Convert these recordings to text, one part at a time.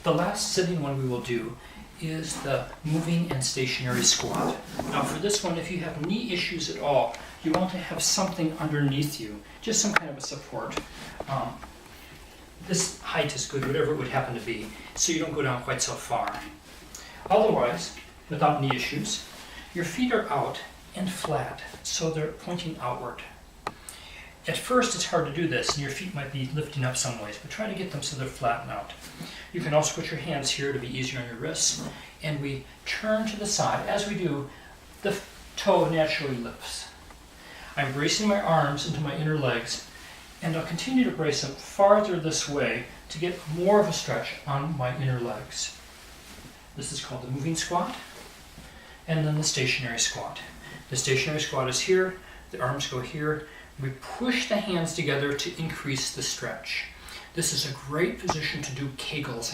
The last sitting one we will do is the moving and stationary squat. Now for this one, if you have knee issues at all, you want to have something underneath you, just some kind of a support. This height is good, whatever it would happen to be, so you don't go down quite so far. Otherwise, without knee issues, your feet are out and flat, so they're pointing outward. At first it's hard to do this, and your feet might be lifting up some ways, but try to get them so they're flat and out. You can also put your hands here to be easier on your wrists, and we turn to the side. As we do, the toe naturally lifts. I'm bracing my arms into my inner legs, and I'll continue to brace them farther this way to get more of a stretch on my inner legs. This is called the moving squat, and then the stationary squat. The stationary squat is here, the arms go here. We push the hands together to increase the stretch. This is a great position to do Kegels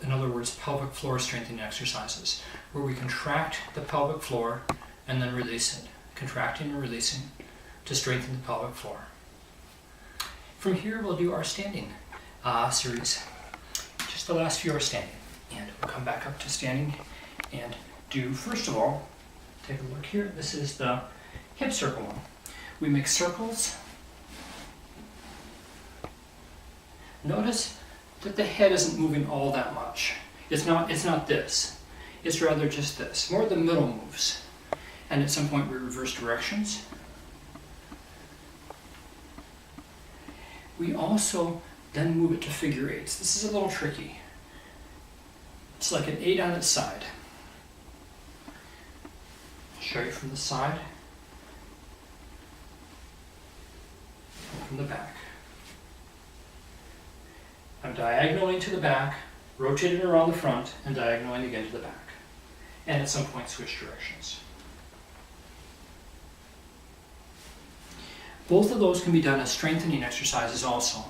in other words, pelvic floor strengthening exercises, where we contract the pelvic floor and then release it, contracting and releasing to strengthen the pelvic floor. From here, we'll do our standing series. Just the last few are standing, and we'll come back up to standing and do, first of all, take a look here. This is the hip circle one. We make circles. Notice that the head isn't moving all that much. It's not this. It's rather just this. More the middle moves. And at some point we reverse directions. We also then move it to figure eights. This is a little tricky. It's like an 8 on its side. I'll show you from the side. From the back. I'm diagonaling to the back, rotating around the front, and diagonaling again to the back. And at some point switch directions. Both of those can be done as strengthening exercises also,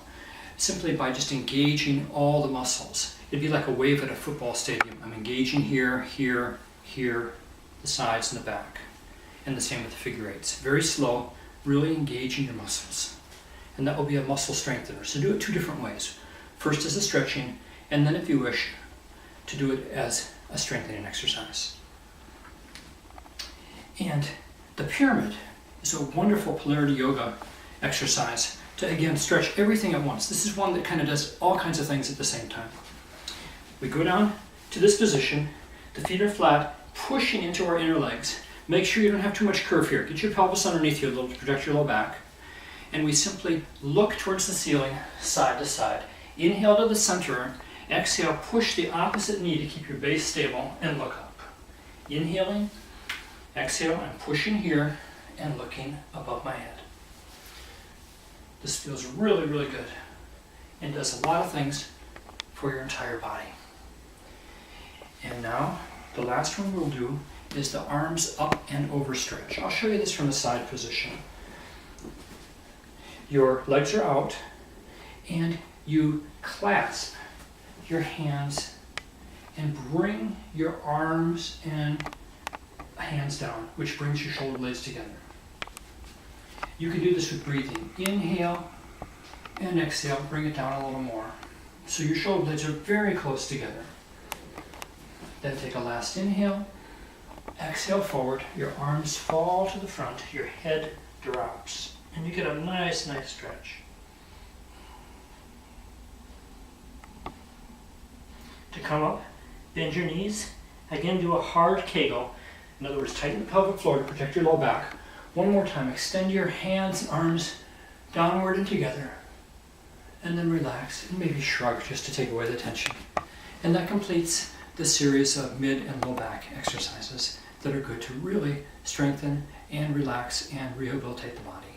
simply by just engaging all the muscles. It'd be like a wave at a football stadium. I'm engaging here, here, here, the sides and the back. And the same with the figure eights. Very slow, really engaging your muscles. And that will be a muscle strengthener. So do it 2 different ways. First as a stretching, and then if you wish, to do it as a strengthening exercise. And the pyramid is a wonderful polarity yoga exercise to, again, stretch everything at once. This is one that kind of does all kinds of things at the same time. We go down to this position, the feet are flat, pushing into our inner legs. Make sure you don't have too much curve here. Get your pelvis underneath you a little to protect your low back. And we simply look towards the ceiling, side to side. Inhale to the center, exhale, push the opposite knee to keep your base stable, and look up. Inhaling, exhale, I'm pushing here and looking above my head. This feels really, really good and does a lot of things for your entire body. And now, the last one we'll do is the arms up and over stretch. I'll show you this from the side position. Your legs are out, and you clasp your hands and bring your arms and hands down, which brings your shoulder blades together. You can do this with breathing. Inhale and exhale, bring it down a little more. So your shoulder blades are very close together. Then take a last inhale, exhale forward, your arms fall to the front, your head drops, and you get a nice stretch. To come up, bend your knees. Again, do a hard Kegel. In other words, tighten the pelvic floor to protect your low back. One more time, extend your hands and arms downward and together. And then relax and maybe shrug just to take away the tension. And that completes the series of mid and low back exercises that are good to really strengthen and relax and rehabilitate the body.